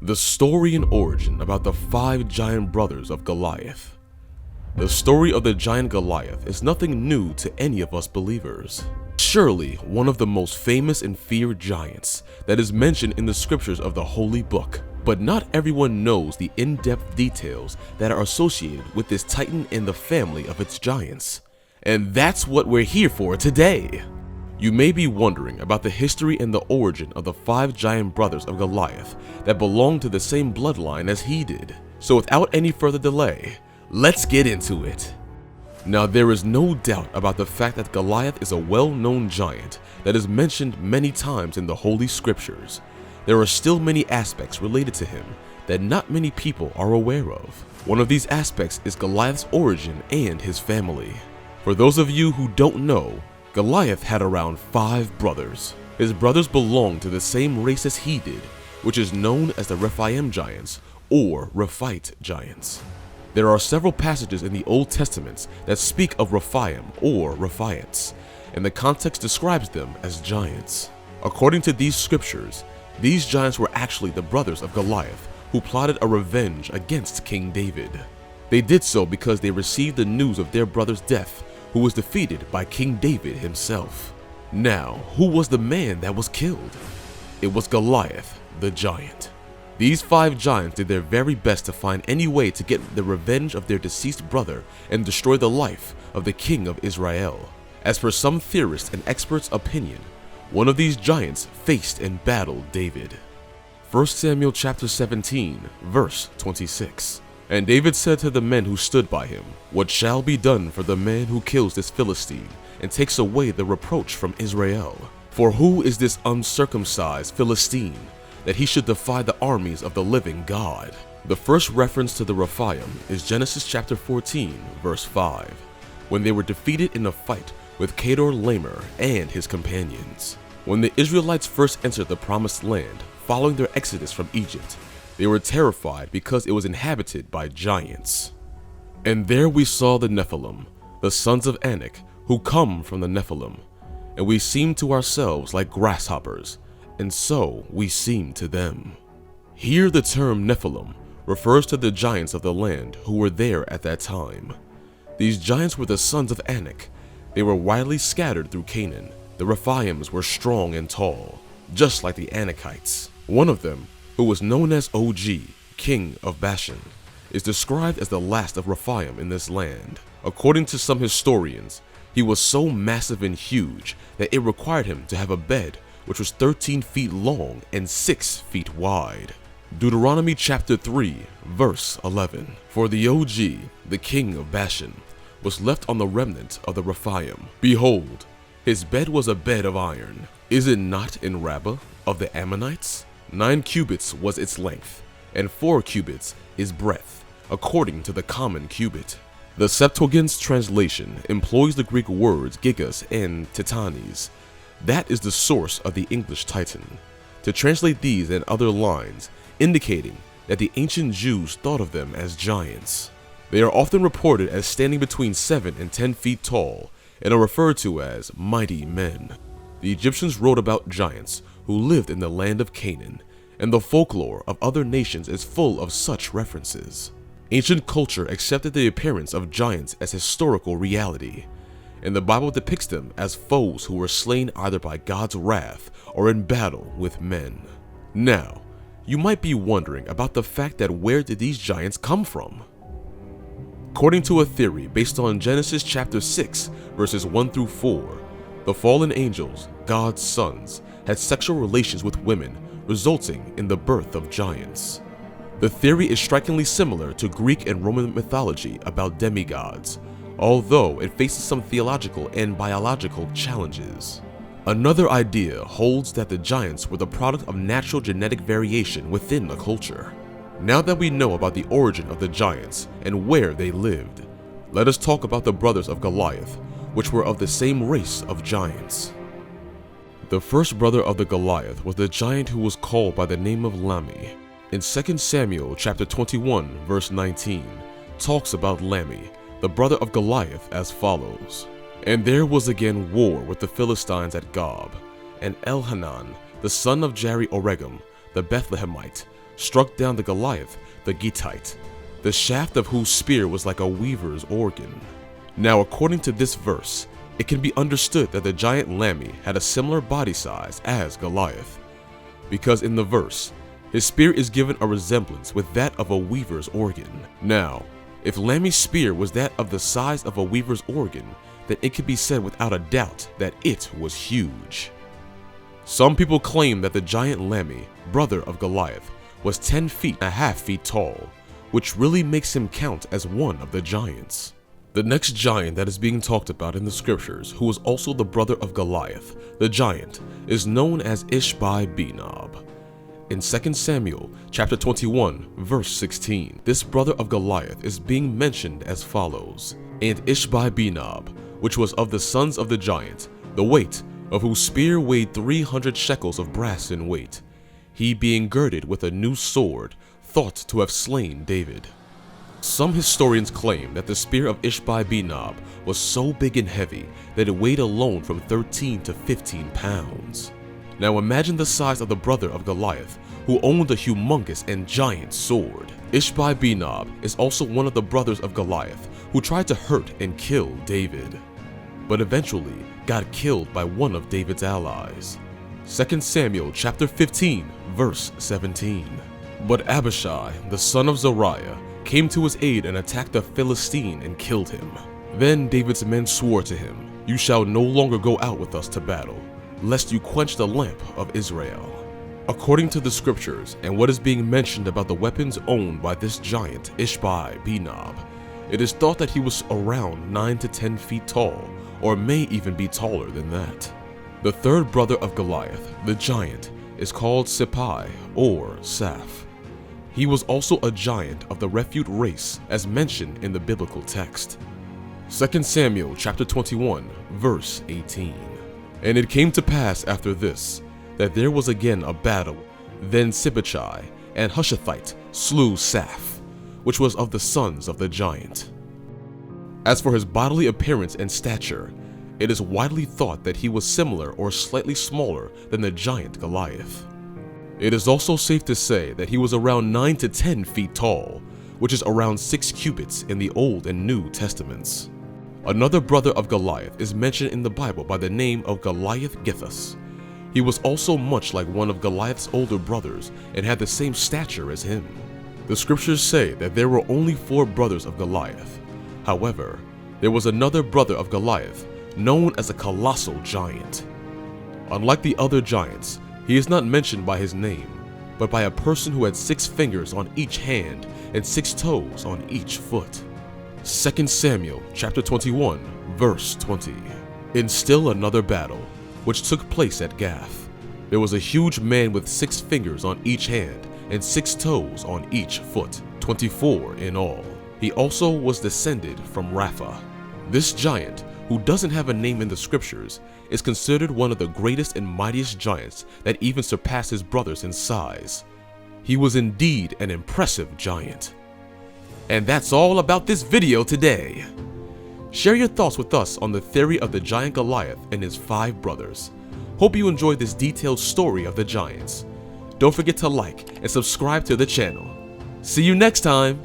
The story and origin about the 5 giant brothers of Goliath. The story of the giant Goliath is nothing new to any of us believers. Surely one of the most famous and feared giants that is mentioned in the scriptures of the Holy Book. But not everyone knows the in-depth details that are associated with this titan and the family of its giants. And that's what we're here for today. You may be wondering about the history and the origin of the 5 giant brothers of Goliath that belonged to the same bloodline as he did. So without any further delay, let's get into it. Now there is no doubt about the fact that Goliath is a well-known giant that is mentioned many times in the Holy Scriptures. There are still many aspects related to him that not many people are aware of. One of these aspects is Goliath's origin and his family. For those of you who don't know, Goliath had around 5 brothers. His brothers belonged to the same race as he did, which is known as the Rephaim giants or Rephite giants. There are several passages in the Old Testament that speak of Rephaim or Rephaites, and the context describes them as giants. According to these scriptures, these giants were actually the brothers of Goliath who plotted a revenge against King David. They did so because they received the news of their brother's death, who was defeated by King David himself. Now, who was the man that was killed? It was Goliath, the giant. These 5 giants did their very best to find any way to get the revenge of their deceased brother and destroy the life of the king of Israel. As per some theorists and experts' opinion, one of these giants faced and battled David. 1 Samuel chapter 17, verse 26. And David said to the men who stood by him, "What shall be done for the man who kills this Philistine and takes away the reproach from Israel? For who is this uncircumcised Philistine that he should defy the armies of the living God?" The first reference to the Rephaim is Genesis chapter 14, verse 5, when they were defeated in a fight with Kedorlaomer and his companions. When the Israelites first entered the promised land following their exodus from Egypt, they were terrified because it was inhabited by giants. And there we saw the Nephilim, the sons of Anak, who come from the Nephilim, and we seemed to ourselves like grasshoppers, and so we seemed to them. Here the term Nephilim refers to the giants of the land who were there at that time. These giants were the sons of Anak. They were widely scattered through Canaan. The Rephaims were strong and tall, just like the Anakites. One of them, who was known as Og, king of Bashan, is described as the last of Rephaim in this land. According to some historians, he was so massive and huge that it required him to have a bed which was 13 feet long and 6 feet wide. Deuteronomy chapter 3, verse 11. For the Og, the king of Bashan, was left on the remnant of the Rephaim. Behold, his bed was a bed of iron. Is it not in Rabbah of the Ammonites? 9 cubits was its length, and 4 cubits its breadth, according to the common cubit. The Septuagint's translation employs the Greek words gigas and titanes. That is the source of the English titan. To translate these and other lines, indicating that the ancient Jews thought of them as giants. They are often reported as standing between 7 and 10 feet tall, and are referred to as mighty men. The Egyptians wrote about giants who lived in the land of Canaan, and the folklore of other nations is full of such references. Ancient culture accepted the appearance of giants as historical reality, and the Bible depicts them as foes who were slain either by God's wrath or in battle with men. Now, you might be wondering about the fact that where did these giants come from? According to a theory based on Genesis chapter 6, verses 1 through 4, the fallen angels, God's sons, had sexual relations with women, resulting in the birth of giants. The theory is strikingly similar to Greek and Roman mythology about demigods, although it faces some theological and biological challenges. Another idea holds that the giants were the product of natural genetic variation within a culture. Now that we know about the origin of the giants and where they lived, let us talk about the brothers of Goliath, which were of the same race of giants. The first brother of the Goliath was the giant who was called by the name of Lami. In 2 Samuel chapter 21, verse 19, talks about Lami, the brother of Goliath, as follows. And there was again war with the Philistines at Gob, and Elhanan, the son of Jari-Oregim, the Bethlehemite, struck down the Goliath, the Gittite, the shaft of whose spear was like a weaver's organ. Now, according to this verse, it can be understood that the giant Lammy had a similar body size as Goliath, because in the verse, his spear is given a resemblance with that of a weaver's organ. Now, if Lammy's spear was that of the size of a weaver's organ, then it could be said without a doubt that it was huge. Some people claim that the giant Lammy, brother of Goliath, was 10 feet and a half feet tall, which really makes him count as one of the giants. The next giant that is being talked about in the scriptures, who was also the brother of Goliath, the giant, is known as Ishbi-Benob. In 2 Samuel chapter 21, verse 16, this brother of Goliath is being mentioned as follows. And Ishbi-Benob, which was of the sons of the giant, the weight of whose spear weighed 300 shekels of brass in weight, he being girded with a new sword, thought to have slain David. Some historians claim that the spear of Ishbi-Benob was so big and heavy that it weighed alone from 13 to 15 pounds. Now imagine the size of the brother of Goliath, who owned a humongous and giant sword. Ishbi-Benob is also one of the brothers of Goliath who tried to hurt and kill David, but eventually got killed by one of David's allies. 2 Samuel chapter 15, verse 17. But Abishai, the son of Zeruiah, came to his aid and attacked the Philistine and killed him. Then David's men swore to him, "You shall no longer go out with us to battle, lest you quench the lamp of Israel." According to the scriptures and what is being mentioned about the weapons owned by this giant Ishbi-Benob, it is thought that he was around 9 to 10 feet tall, or may even be taller than that. The third brother of Goliath, the giant, is called Sippai or Saph. He was also a giant of the Rephute race as mentioned in the biblical text. 2 Samuel chapter 21, verse 18. And it came to pass after this, that there was again a battle. Then Sibbechai and Hushathite slew Saph, which was of the sons of the giant. As for his bodily appearance and stature, it is widely thought that he was similar or slightly smaller than the giant Goliath. It is also safe to say that he was around 9 to 10 feet tall, which is around 6 cubits in the Old and New Testaments. Another brother of Goliath is mentioned in the Bible by the name of Goliath-Githus. He was also much like one of Goliath's older brothers and had the same stature as him. The scriptures say that there were only 4 brothers of Goliath. However, there was another brother of Goliath known as a colossal giant. Unlike the other giants, he is not mentioned by his name, but by a person who had 6 fingers on each hand and 6 toes on each foot. 2 Samuel chapter 21, verse 20. In still another battle, which took place at Gath, there was a huge man with 6 fingers on each hand and 6 toes on each foot, 24 in all. He also was descended from Rapha. This giant, who doesn't have a name in the scriptures, is considered one of the greatest and mightiest giants that even surpassed his brothers in size. He was indeed an impressive giant. And that's all about this video today. Share your thoughts with us on the theory of the giant Goliath and his 5 brothers. Hope you enjoyed this detailed story of the giants. Don't forget to like and subscribe to the channel. See you next time!